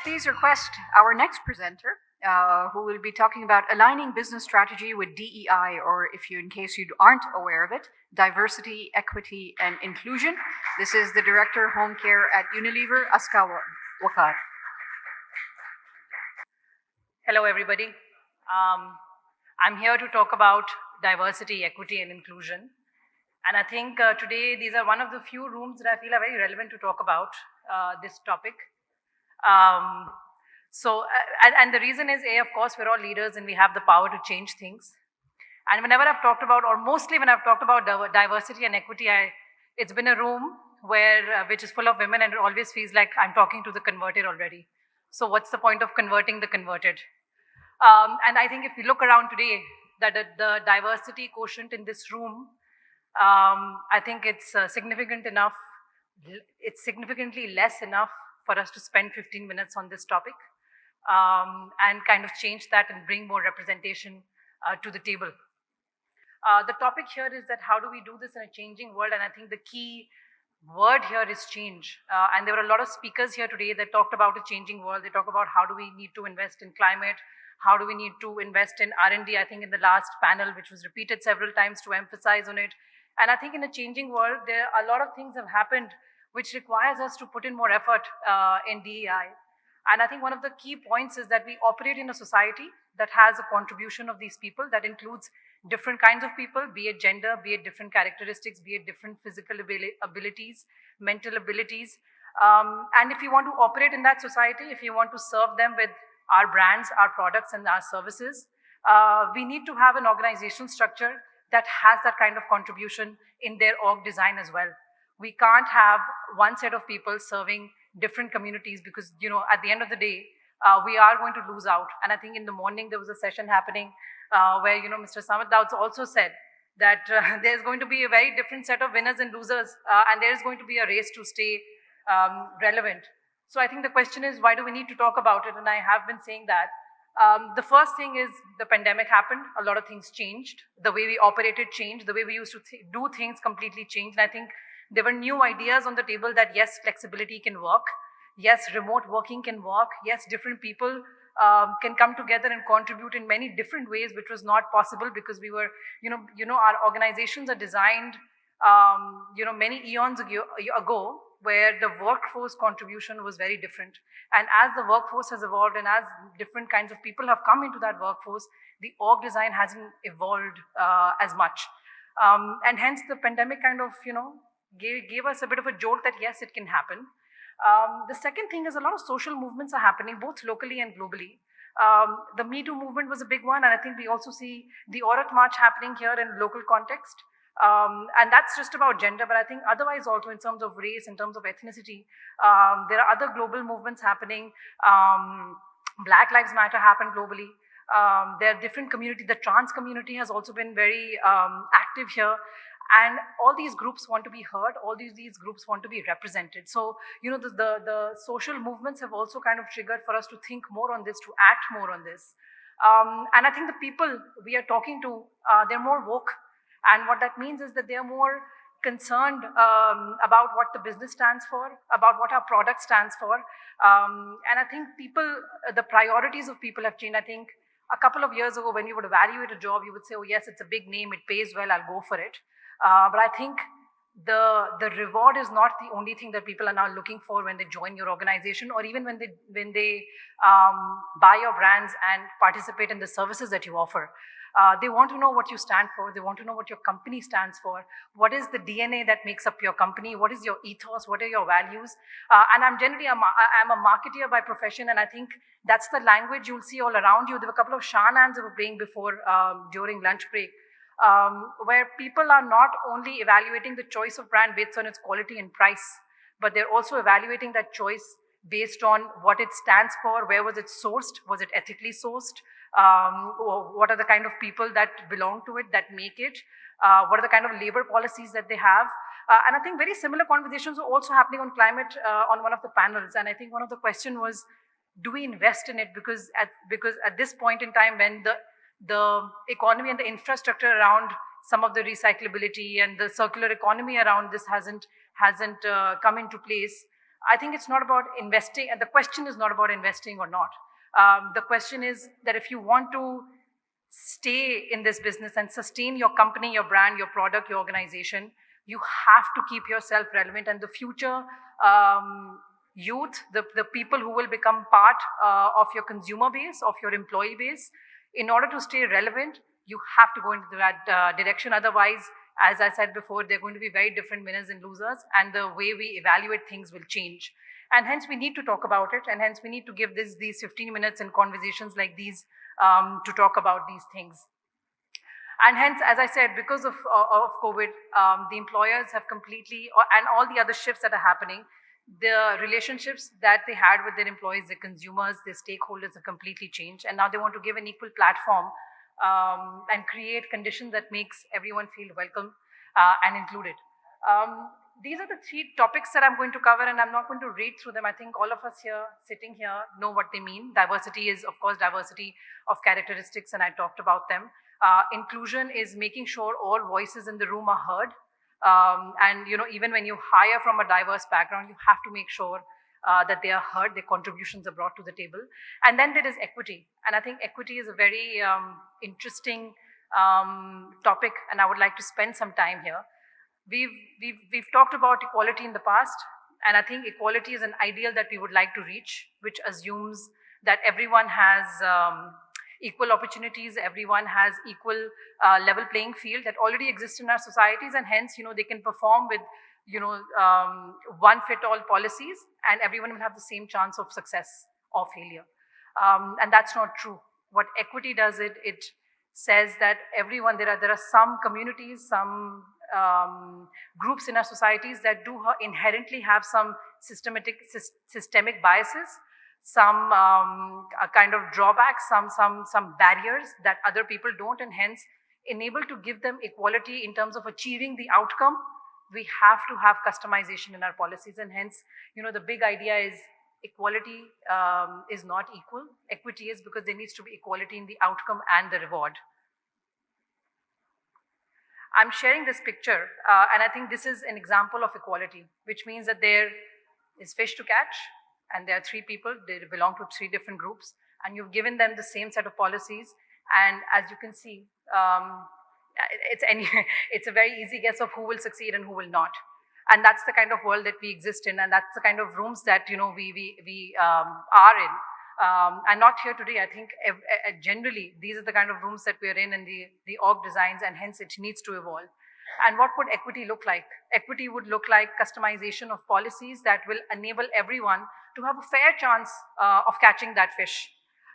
please request our next presenter, who will be talking about aligning business strategy with DEI, or if you, in case you aren't aware of it, diversity, equity, and inclusion. This is the Director Home Care at Unilever, Azka Waqar. Hello, everybody. I'm here to talk about diversity, equity, and inclusion. And I think today these are one of the few rooms that I feel are very relevant to talk about this topic. And the reason is, of course, we're all leaders and we have the power to change things. And whenever I've talked about, or mostly when I've talked about diversity and equity, it's been a room which is full of women, and it always feels like I'm talking to the converted already. So what's the point of converting the converted? And I think if you look around today, that the diversity quotient in this room, I think it's significant enough. It's significantly less enough for us to spend 15 minutes on this topic and kind of change that and bring more representation to the table. The topic here is that how do we do this in a changing world? And I think the key word here is change. And there were a lot of speakers here today that talked about a changing world. They talk about how do we need to invest in climate, how do we need to invest in R&D, I think in the last panel, which was repeated several times to emphasize on it. And I think in a changing world, there are a lot of things have happened which requires us to put in more effort in DEI. And I think one of the key points is that we operate in a society that has a contribution of these people that includes different kinds of people, be it gender, be it different characteristics, be it different physical abilities, mental abilities. And if you want to operate in that society, if you want to serve them with our brands, our products, and our services, we need to have an organizational structure that has that kind of contribution in their org design as well. We can't have one set of people serving different communities because, at the end of the day, we are going to lose out. And I think in the morning there was a session happening where, Mr. Samad Daud also said that there's going to be a very different set of winners and losers, and there is going to be a race to stay relevant. So I think the question is, why do we need to talk about it? And I have been saying that. The first thing is the pandemic happened. A lot of things changed. The way we operated changed. The way we used to do things completely changed. And I think there were new ideas on the table that yes, flexibility can work. Yes, remote working can work. Yes, different people can come together and contribute in many different ways, which was not possible because we were, our organizations are designed, many eons ago, where the workforce contribution was very different. And as the workforce has evolved and as different kinds of people have come into that workforce, the org design hasn't evolved as much. And hence the pandemic kind of, gave us a bit of a jolt that yes, it can happen. The second thing is a lot of social movements are happening both locally and globally. The Me Too movement was a big one, and I think we also see the Aurat March happening here in local context. And that's just about gender, but I think otherwise also in terms of race, in terms of ethnicity, there are other global movements happening. Black Lives Matter happened globally. There are different communities. The trans community has also been very active here. And all these groups want to be heard, all these groups want to be represented. So, the social movements have also kind of triggered for us to think more on this, to act more on this. And I think the people we are talking to, they're more woke. And what that means is that they're more concerned about what the business stands for, about what our product stands for. And I think the priorities of people have changed. I think a couple of years ago, when you would evaluate a job, you would say, oh yes, it's a big name, it pays well, I'll go for it. But I think the reward is not the only thing that people are now looking for when they join your organization, or even when they buy your brands and participate in the services that you offer. They want to know what you stand for. They want to know what your company stands for. What is the DNA that makes up your company? What is your ethos? What are your values? And I'm a marketeer by profession, and I think that's the language you'll see all around you. There were a couple of Shahnans that were playing before during lunch break. Where people are not only evaluating the choice of brand based on its quality and price, but they're also evaluating that choice based on what it stands for, where was it sourced, was it ethically sourced, what are the kind of people that belong to it, that make it, what are the kind of labor policies that they have. And I think very similar conversations are also happening on climate on one of the panels. And I think one of the question was, do we invest in it? Because at this point in time, when the economy and the infrastructure around some of the recyclability and the circular economy around this hasn't come into place, I think it's not about investing, and the question is not about investing or not. The question is that if you want to stay in this business and sustain your company, your brand, your product, your organization, you have to keep yourself relevant. And the future youth, the people who will become part of your consumer base, of your employee base, in order to stay relevant, you have to go into that direction. Otherwise, as I said before, they're going to be very different winners and losers, and the way we evaluate things will change. And hence, we need to talk about it, and hence, we need to give these 15 minutes in conversations like these to talk about these things. And hence, as I said, because of COVID, the employers have completely, and all the other shifts that are happening, the relationships that they had with their employees, their consumers, their stakeholders have completely changed. And now they want to give an equal platform and create conditions that makes everyone feel welcome and included. These are the 3 topics that I'm going to cover, and I'm not going to read through them. I think all of us here, sitting here, know what they mean. Diversity is, of course, diversity of characteristics, and I talked about them. Inclusion is making sure all voices in the room are heard. And even when you hire from a diverse background, you have to make sure that they are heard, their contributions are brought to the table. And then there is equity. And I think equity is a very interesting topic, and I would like to spend some time here. We've talked about equality in the past, and I think equality is an ideal that we would like to reach, which assumes that everyone has equal opportunities, everyone has equal level playing field that already exists in our societies, and hence, they can perform with, one-fit-all policies, and everyone will have the same chance of success or failure. And that's not true. What equity does, it says that everyone, there are some communities, some groups in our societies that do inherently have some systemic biases, some kind of drawbacks, some barriers that other people don't, and hence enable to give them equality in terms of achieving the outcome. We have to have customization in our policies, and hence, the big idea is equality is not equal. Equity is, because there needs to be equality in the outcome and the reward. I'm sharing this picture, and I think this is an example of equality, which means that there is fish to catch, and there are 3 people, they belong to 3 different groups, and you've given them the same set of policies, and as you can see, it's a very easy guess of who will succeed and who will not. And that's the kind of world that we exist in, and that's the kind of rooms that we are in. And not here today. I think generally these are the kind of rooms that we're in the org designs, and hence it needs to evolve. And what would equity look like? Equity would look like customization of policies that will enable everyone to have a fair chance of catching that fish.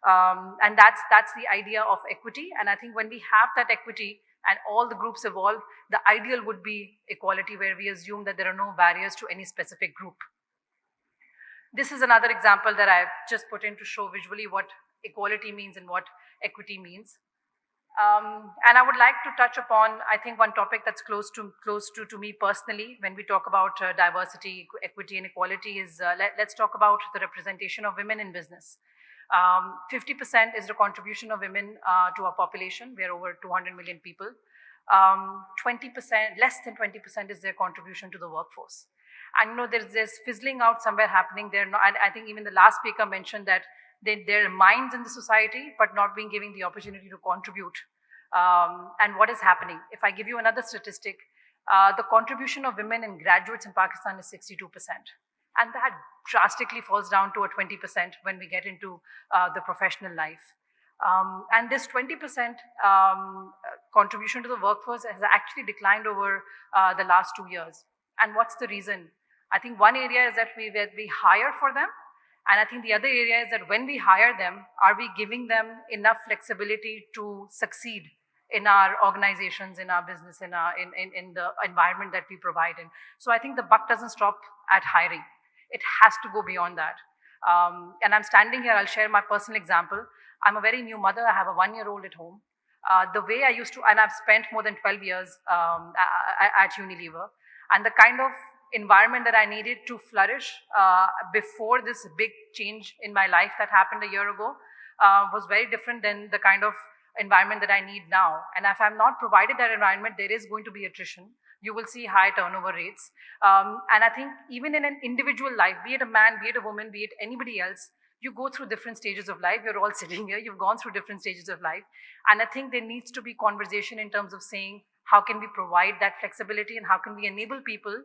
And that's the idea of equity. And I think when we have that equity and all the groups evolve, the ideal would be equality, where we assume that there are no barriers to any specific group. This is another example that I've just put in to show visually what equality means and what equity means. And I would like to touch upon, I think, one topic that's close to me personally when we talk about diversity, equity, and equality is, let's talk about the representation of women in business. 50% is the contribution of women to our population. We are over 200 million people. 20%, less than 20% is their contribution to the workforce. And there's fizzling out somewhere happening there. And I think even the last speaker mentioned that there are minds in the society, but not being given the opportunity to contribute. And what is happening? If I give you another statistic, the contribution of women and graduates in Pakistan is 62%. And that drastically falls down to a 20% when we get into the professional life. And this 20% contribution to the workforce has actually declined over the last 2 years. And what's the reason? I think one area is that we hire for them. And I think the other area is that when we hire them, are we giving them enough flexibility to succeed in our organizations, in our business, in the environment that we provide in? So I think the buck doesn't stop at hiring. It has to go beyond that. And I'm standing here, I'll share my personal example. I'm a very new mother. I have a 1-year-old at home. The way I used to, and I've spent more than 12 years at Unilever, and the kind of environment that I needed to flourish before this big change in my life that happened a year ago was very different than the kind of environment that I need now. And if I'm not provided that environment, there is going to be attrition. You will see high turnover rates. And I think even in an individual life, be it a man, be it a woman, be it anybody else, you go through different stages of life. You're all sitting here, you've gone through different stages of life. And I think there needs to be conversation in terms of saying, how can we provide that flexibility and how can we enable people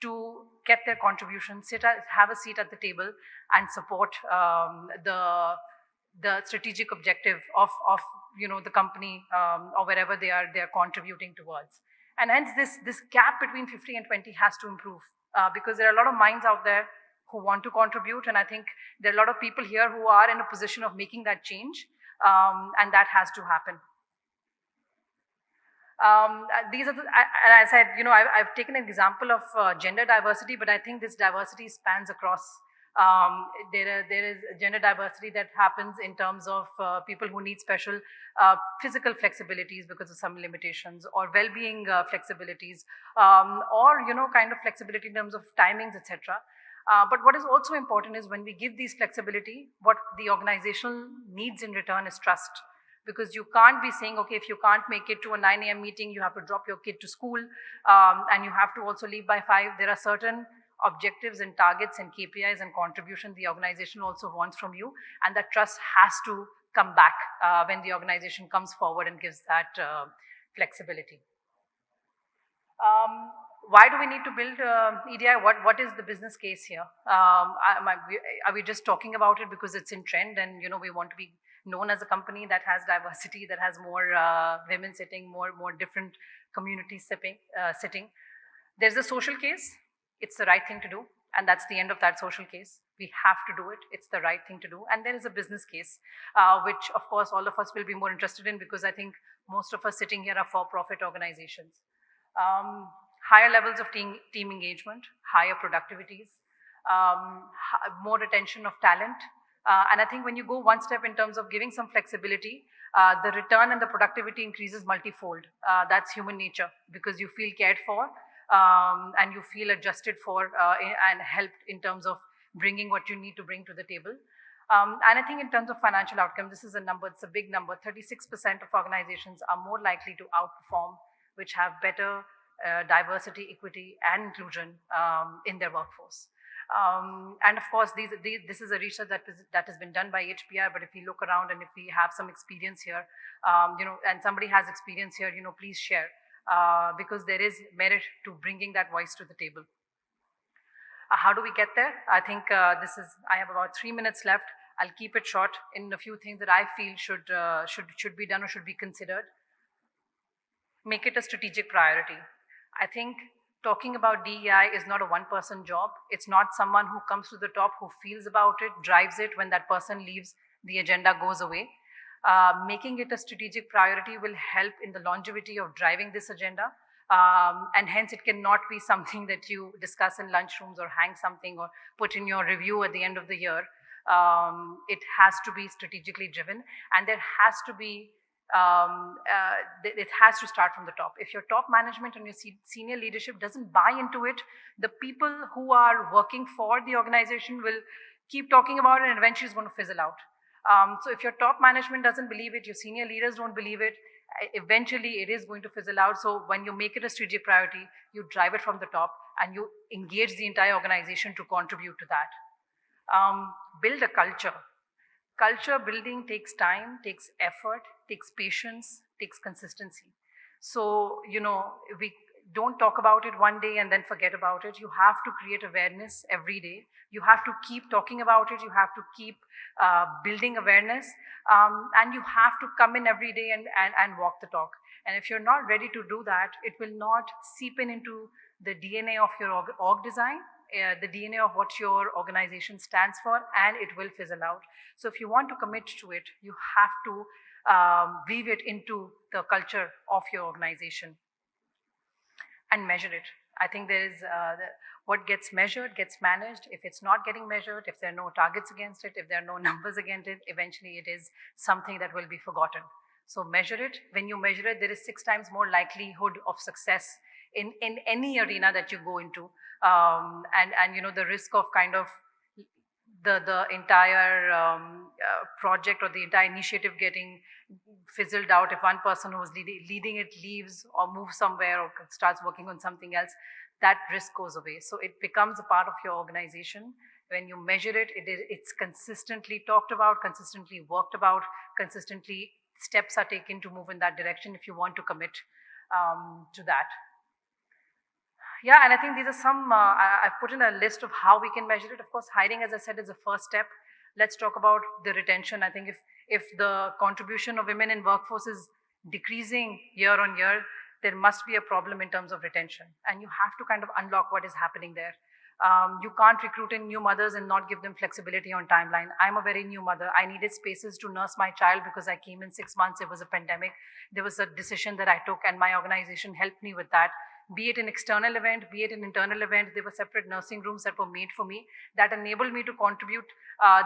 to get their contribution, have a seat at the table and support the strategic objective of the company or wherever they are contributing towards. And hence this gap between 50 and 20 has to improve because there are a lot of minds out there who want to contribute, and I think there are a lot of people here who are in a position of making that change, and that has to happen. These are and I said, I've taken an example of gender diversity, but I think this diversity spans across. There is gender diversity that happens in terms of people who need special physical flexibilities because of some limitations, or well-being flexibilities, or kind of flexibility in terms of timings, etc. But what is also important is when we give these flexibility, what the organization needs in return is trust. Because you can't be saying, okay, if you can't make it to a 9 a.m. meeting, you have to drop your kid to school, and you have to also leave by 5. There are certain objectives and targets and KPIs and contribution the organization also wants from you, and that trust has to come back when the organization comes forward and gives that flexibility. Why do we need to build EDI? What is the business case here? Are we just talking about it because it's in trend and we want to be known as a company that has diversity, that has more women sitting, more different communities sitting? There's a social case. It's the right thing to do, and that's the end of that social case. We have to do it. It's the right thing to do. And there is a business case, which of course all of us will be more interested in, because I think most of us sitting here are for-profit organizations. Higher levels of team engagement, higher productivities, more retention of talent. And I think when you go one step in terms of giving some flexibility, the return and the productivity increases multifold. That's human nature, because you feel cared for and you feel adjusted for and helped in terms of bringing what you need to bring to the table. And I think in terms of financial outcome, this is a number, it's a big number. 36% of organizations are more likely to outperform, which have better diversity, equity, and inclusion in their workforce. And of course, this is a research that has been done by HPR, but if we look around and if we have some experience here, and somebody has experience here, please share, because there is merit to bringing that voice to the table. How do we get there? I think I have about 3 minutes left. I'll keep it short in a few things that I feel should be done or should be considered. Make it a strategic priority. I think talking about DEI is not a one-person job. It's not someone who comes to the top, who feels about it, drives it. When that person leaves, the agenda goes away. Making it a strategic priority will help in the longevity of driving this agenda. And hence it cannot be something that you discuss in lunchrooms or hang something or put in your review at the end of the year. It has to be strategically driven, and there has to be it has to start from the top. If your top management and your senior leadership doesn't buy into it, the people who are working for the organization will keep talking about it, and eventually it's going to fizzle out. So if your top management doesn't believe it, your senior leaders don't believe it, eventually it is going to fizzle out. So when you make it a strategic priority, you drive it from the top and you engage the entire organization to contribute to that. Build a culture. Culture building takes time, takes effort, takes patience, takes consistency. So, we don't talk about it one day and then forget about it. You have to create awareness every day. You have to keep talking about it. You have to keep building awareness. And you have to come in every day and walk the talk. And if you're not ready to do that, it will not seep into the DNA of your org design, the DNA of what your organization stands for, and it will fizzle out. So if you want to commit to it, you have to weave it into the culture of your organization and measure it. I think there is what gets measured gets managed. If it's not getting measured, if there are no targets against it, if there are no numbers against it, eventually it is something that will be forgotten. So measure it. When you measure it, there is 6 times more likelihood of success in any arena that you go into. And the risk of kind of the entire project or the entire initiative getting fizzled out if one person who was leading it leaves or moves somewhere or starts working on something else, that risk goes away. So it becomes a part of your organization. When you measure it, it's consistently talked about, consistently worked about, consistently steps are taken to move in that direction if you want to commit to that. Yeah, and I think these are some, I've put in a list of how we can measure it. Of course, hiring, as I said, is the first step. Let's talk about the retention. I think if the contribution of women in workforce is decreasing year on year, there must be a problem in terms of retention. And you have to kind of unlock what is happening there. You can't recruit in new mothers and not give them flexibility on timeline. I'm a very new mother. I needed spaces to nurse my child because I came in 6 months. It was a pandemic. There was a decision that I took and my organization helped me with that. Be it an external event, be it an internal event, there were separate nursing rooms that were made for me that enabled me to contribute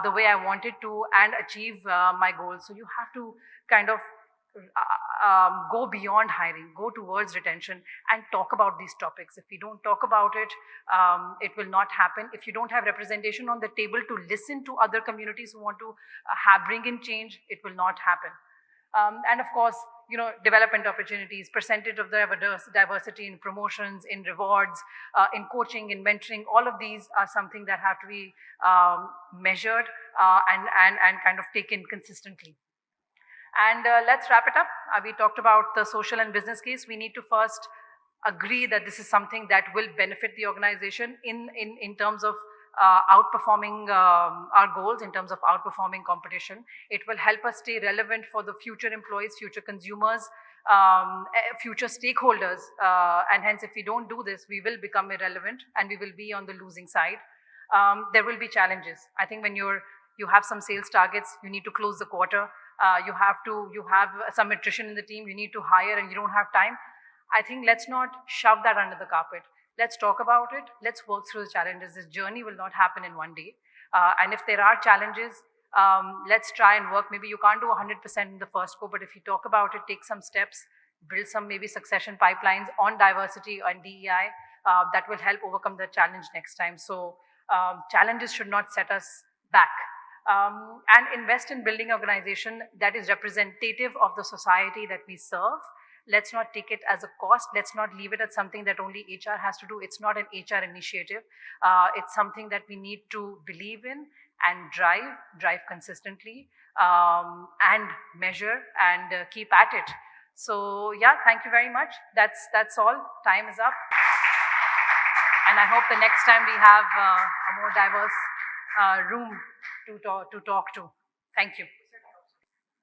the way I wanted to and achieve my goals. So you have to kind of go beyond hiring, go towards retention and talk about these topics. If we don't talk about it, it will not happen. If you don't have representation on the table to listen to other communities who want to bring in change, it will not happen. And of course, development opportunities, percentage of the diversity in promotions, in rewards, in coaching, in mentoring, all of these are something that have to be measured and kind of taken consistently. And let's wrap it up. We talked about the social and business case. We need to first agree that this is something that will benefit the organization in terms of outperforming our goals, in terms of outperforming competition. It will help us stay relevant for the future employees, future consumers, future stakeholders. And hence, if we don't do this, we will become irrelevant and we will be on the losing side. There will be challenges. I think when you have some sales targets, you need to close the quarter. You have some attrition in the team, you need to hire and you don't have time. I think let's not shove that under the carpet. Let's talk about it. Let's work through the challenges. This journey will not happen in one day. And if there are challenges, let's try and work. Maybe you can't do 100% in the first go, but if you talk about it, take some steps, build some maybe succession pipelines on diversity and DEI, that will help overcome the challenge next time. So challenges should not set us back. And invest in building an organization that is representative of the society that we serve. Let's not take it as a cost. Let's not leave it as something that only HR has to do. It's not an HR initiative. It's something that we need to believe in and drive consistently, and measure and keep at it. So yeah, thank you very much. That's all. Time is up. And I hope the next time we have a more diverse room to talk to. Thank you.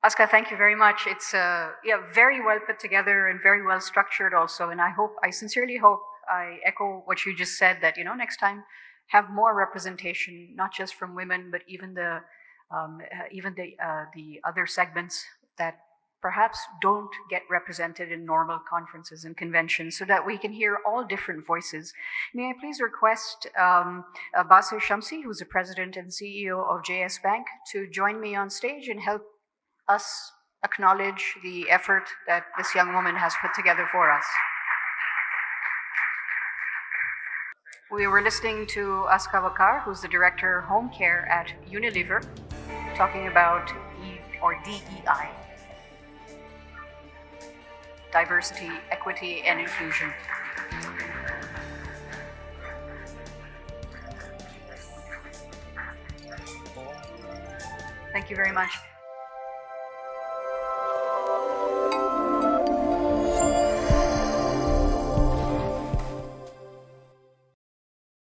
Azka, thank you very much. It's very well put together and very well structured also. And I sincerely hope, I echo what you just said, that next time have more representation, not just from women, but even the other segments that perhaps don't get represented in normal conferences and conventions, so that we can hear all different voices. May I please request Basir Shamsi, who's the president and CEO of JS Bank, to join me on stage and help us acknowledge the effort that this young woman has put together for us. We were listening to Azka Waqar, who's the director of home care at Unilever, talking about DEI. Diversity, equity, and inclusion. Thank you very much.